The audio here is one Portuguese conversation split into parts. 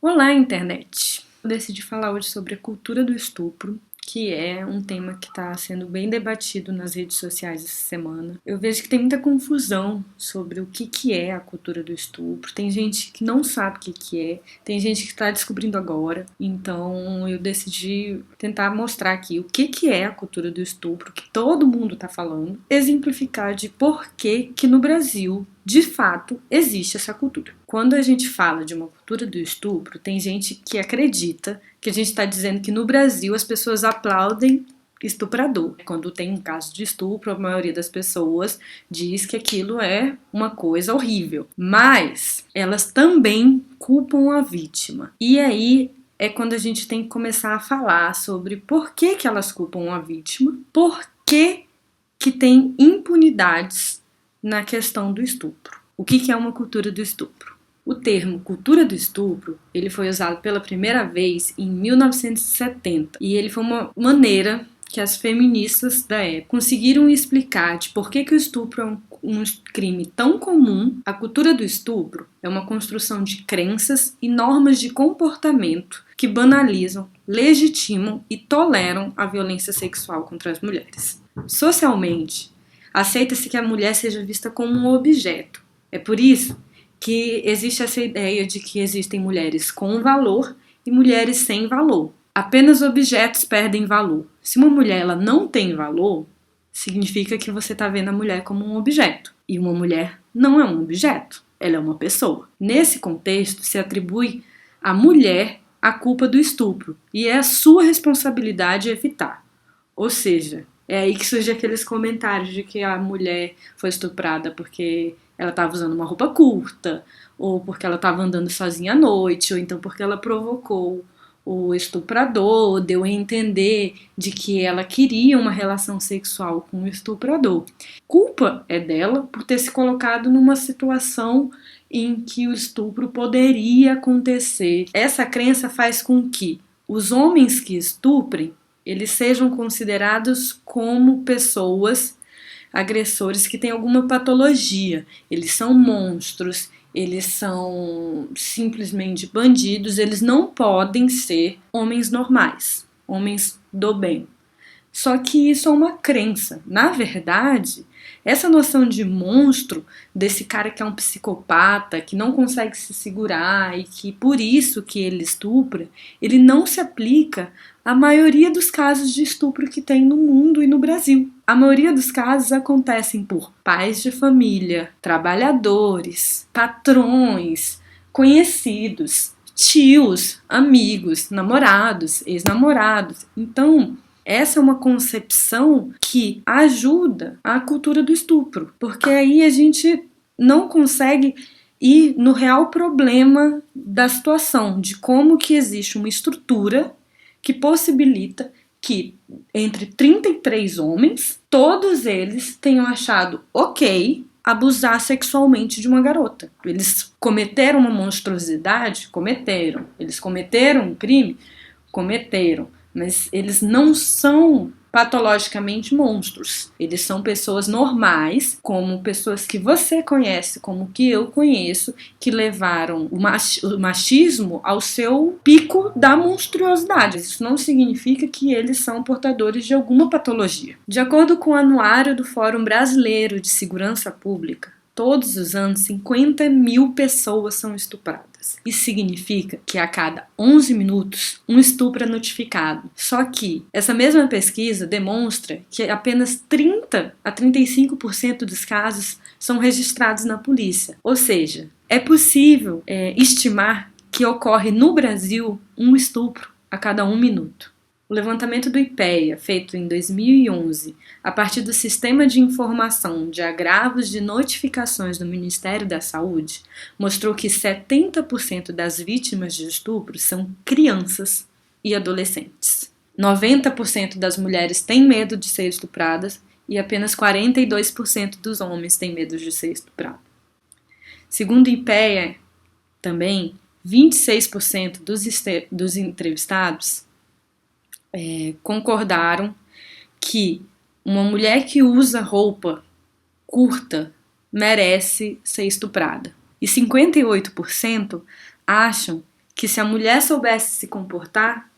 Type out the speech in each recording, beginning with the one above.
Olá, internet! Eu decidi falar hoje sobre a cultura do estupro, que é um tema que está sendo bem debatido nas redes sociais essa semana. Eu vejo que tem muita confusão sobre o que é a cultura do estupro. Tem gente que não sabe o que é, tem gente que está descobrindo agora. Então eu decidi tentar mostrar aqui o que é a cultura do estupro, que todo mundo está falando, exemplificar de por que no Brasil de fato existe essa cultura. Quando a gente fala de uma cultura do estupro, tem gente que acredita que a gente está dizendo que no Brasil as pessoas aplaudem estuprador. Quando tem um caso de estupro, a maioria das pessoas diz que aquilo é uma coisa horrível. Mas elas também culpam a vítima. E aí é quando a gente tem que começar a falar sobre por que elas culpam a vítima, por que tem impunidades na questão do estupro. O que é uma cultura do estupro? O termo cultura do estupro, ele foi usado pela primeira vez em 1970 e ele foi uma maneira que as feministas da época conseguiram explicar de por que o estupro é um crime tão comum. A cultura do estupro é uma construção de crenças e normas de comportamento que banalizam, legitimam e toleram a violência sexual contra as mulheres. Socialmente, aceita-se que a mulher seja vista como um objeto. É por isso que existe essa ideia de que existem mulheres com valor e mulheres sem valor. Apenas objetos perdem valor. Se uma mulher ela não tem valor, significa que você está vendo a mulher como um objeto. E uma mulher não é um objeto, ela é uma pessoa. Nesse contexto, se atribui à mulher a culpa do estupro e é a sua responsabilidade evitar. Ou seja, é aí que surge aqueles comentários de que a mulher foi estuprada porque ela estava usando uma roupa curta, ou porque ela estava andando sozinha à noite, ou então porque ela provocou o estuprador, deu a entender de que ela queria uma relação sexual com o estuprador. Culpa é dela por ter se colocado numa situação em que o estupro poderia acontecer. Essa crença faz com que os homens que estuprem eles sejam considerados como pessoas agressores que têm alguma patologia. Eles são monstros, eles são simplesmente bandidos, eles não podem ser homens normais, homens do bem. Só que isso é uma crença. Na verdade, essa noção de monstro, desse cara que é um psicopata, que não consegue se segurar e que por isso que ele estupra, ele não se aplica à maioria dos casos de estupro que tem no mundo e no Brasil. A maioria dos casos acontecem por pais de família, trabalhadores, patrões, conhecidos, tios, amigos, namorados, ex-namorados. Então, essa é uma concepção que ajuda a cultura do estupro, porque aí a gente não consegue ir no real problema da situação, de como que existe uma estrutura que possibilita que entre 33 homens, todos eles tenham achado ok abusar sexualmente de uma garota. Eles cometeram uma monstruosidade? Cometeram. Eles cometeram um crime? Cometeram. Mas eles não são patologicamente monstros. Eles são pessoas normais, como pessoas que você conhece, como que eu conheço, que levaram o machismo ao seu pico da monstruosidade. Isso não significa que eles são portadores de alguma patologia. De acordo com o Anuário do Fórum Brasileiro de Segurança Pública, todos os anos 50 mil pessoas são estupradas. Isso significa que a cada 11 minutos um estupro é notificado. Só que essa mesma pesquisa demonstra que apenas 30 a 35% dos casos são registrados na polícia. Ou seja, é possível estimar que ocorre no Brasil um estupro a cada 1 minuto. O levantamento do IPEA, feito em 2011, a partir do Sistema de Informação de Agravos de Notificações do Ministério da Saúde, mostrou que 70% das vítimas de estupro são crianças e adolescentes. 90% das mulheres têm medo de ser estupradas e apenas 42% dos homens têm medo de ser estuprados. Segundo o IPEA, também, 26% dos entrevistados concordaram que uma mulher que usa roupa curta merece ser estuprada. E 58% acham que se a mulher soubesse se comportar,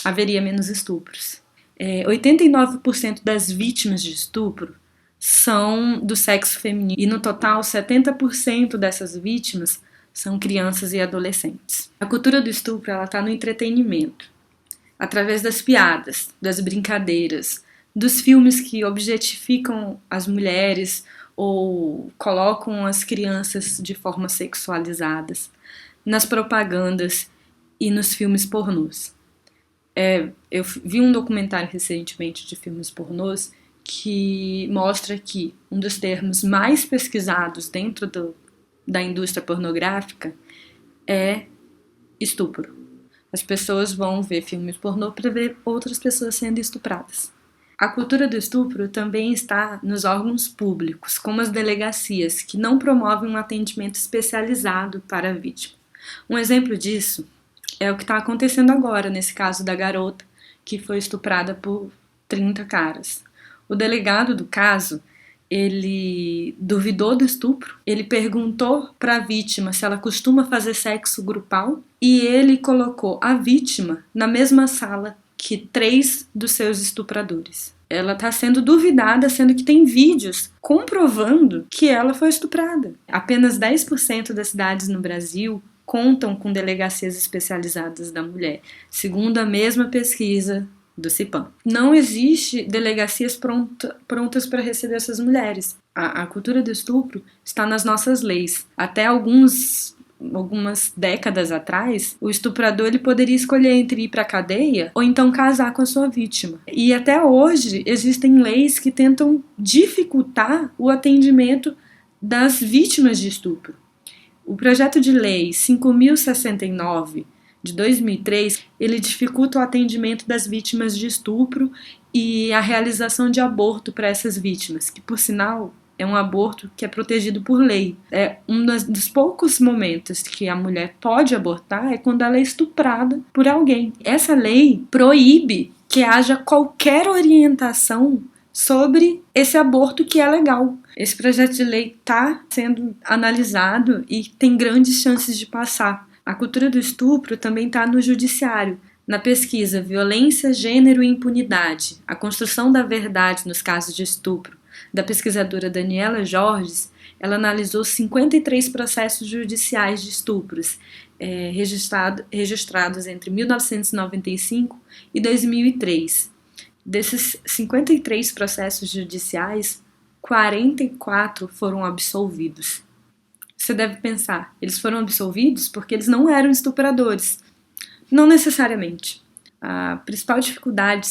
haveria menos estupros. 89% das vítimas de estupro são do sexo feminino e no total 70% dessas vítimas são crianças e adolescentes. A cultura do estupro está no entretenimento, através das piadas, das brincadeiras, dos filmes que objetificam as mulheres ou colocam as crianças de forma sexualizadas, nas propagandas e nos filmes pornôs. Eu vi um documentário recentemente de filmes pornôs que mostra que um dos termos mais pesquisados dentro da indústria pornográfica é estupro. As pessoas vão ver filmes pornô para ver outras pessoas sendo estupradas. A cultura do estupro também está nos órgãos públicos, como as delegacias, que não promovem um atendimento especializado para a vítima. Um exemplo disso é o que está acontecendo agora, nesse caso da garota que foi estuprada por 30 caras. O delegado do caso, ele duvidou do estupro, ele perguntou para a vítima se ela costuma fazer sexo grupal e ele colocou a vítima na mesma sala que 3 dos seus estupradores. Ela está sendo duvidada, sendo que tem vídeos comprovando que ela foi estuprada. Apenas 10% das cidades no Brasil contam com delegacias especializadas da mulher, segundo a mesma pesquisa do CIPAM. Não existe delegacias prontas para receber essas mulheres. A cultura do estupro está nas nossas leis. Até algumas décadas atrás, o estuprador ele poderia escolher entre ir para a cadeia ou então casar com a sua vítima. E até hoje existem leis que tentam dificultar o atendimento das vítimas de estupro. O projeto de lei 5.069 de 2003, ele dificulta o atendimento das vítimas de estupro e a realização de aborto para essas vítimas, que por sinal é um aborto que é protegido por lei. Um dos poucos momentos que a mulher pode abortar é quando ela é estuprada por alguém. Essa lei proíbe que haja qualquer orientação sobre esse aborto que é legal. Esse projeto de lei está sendo analisado e tem grandes chances de passar. A cultura do estupro também está no judiciário. Na pesquisa Violência, Gênero e Impunidade, a construção da verdade nos casos de estupro, da pesquisadora Daniela Jorges, ela analisou 53 processos judiciais de estupros registrados entre 1995 e 2003. Desses 53 processos judiciais, 44 foram absolvidos. Você deve pensar, eles foram absolvidos porque eles não eram estupradores. Não necessariamente. A principal dificuldade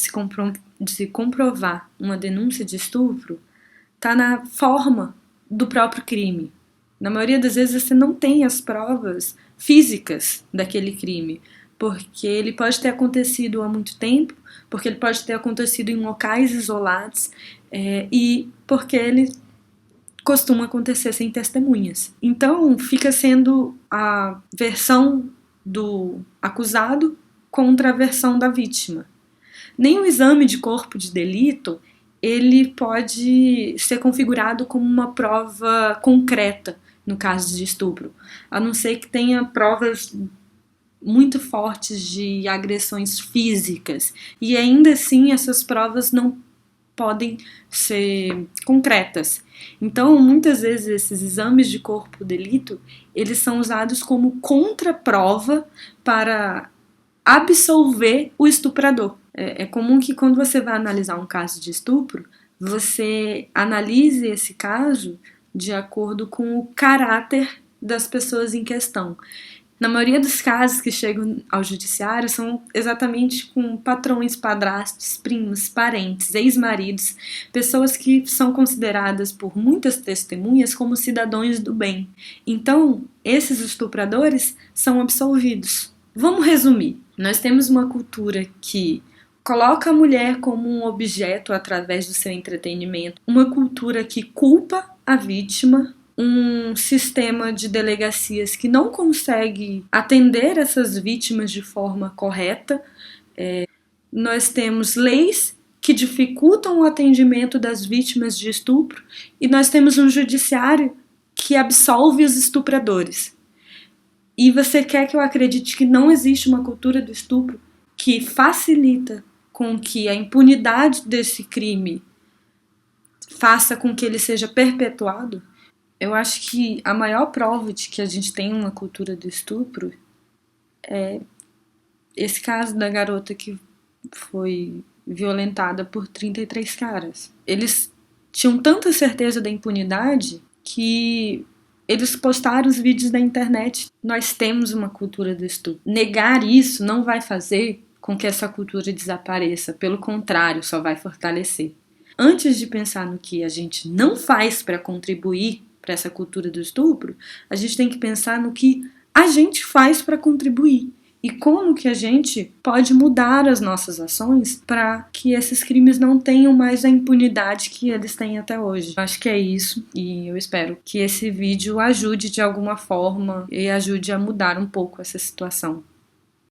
de se comprovar uma denúncia de estupro está na forma do próprio crime. Na maioria das vezes você não tem as provas físicas daquele crime, porque ele pode ter acontecido há muito tempo, porque ele pode ter acontecido em locais isolados e porque ele costuma acontecer sem testemunhas. Então, fica sendo a versão do acusado contra a versão da vítima. Nem o exame de corpo de delito ele pode ser configurado como uma prova concreta no caso de estupro, a não ser que tenha provas muito fortes de agressões físicas, e ainda assim essas provas não podem ser concretas. Então, muitas vezes esses exames de corpo de delito, eles são usados como contraprova para absolver o estuprador. É comum que quando você vai analisar um caso de estupro, você analise esse caso de acordo com o caráter das pessoas em questão. Na maioria dos casos que chegam ao judiciário são exatamente com patrões, padrastos, primos, parentes, ex-maridos, pessoas que são consideradas por muitas testemunhas como cidadãos do bem. Então, esses estupradores são absolvidos. Vamos resumir. Nós temos uma cultura que coloca a mulher como um objeto através do seu entretenimento, uma cultura que culpa a vítima, um sistema de delegacias que não consegue atender essas vítimas de forma correta. Nós temos leis que dificultam o atendimento das vítimas de estupro e nós temos um judiciário que absolve os estupradores. E você quer que eu acredite que não existe uma cultura do estupro que facilita com que a impunidade desse crime faça com que ele seja perpetuado? Eu acho que a maior prova de que a gente tem uma cultura do estupro é esse caso da garota que foi violentada por 33 caras. Eles tinham tanta certeza da impunidade que eles postaram os vídeos na internet. Nós temos uma cultura do estupro. Negar isso não vai fazer com que essa cultura desapareça. Pelo contrário, só vai fortalecer. Antes de pensar no que a gente não faz para contribuir para essa cultura do estupro, a gente tem que pensar no que a gente faz para contribuir. E como que a gente pode mudar as nossas ações para que esses crimes não tenham mais a impunidade que eles têm até hoje. Eu acho que é isso, e eu espero que esse vídeo ajude de alguma forma e ajude a mudar um pouco essa situação.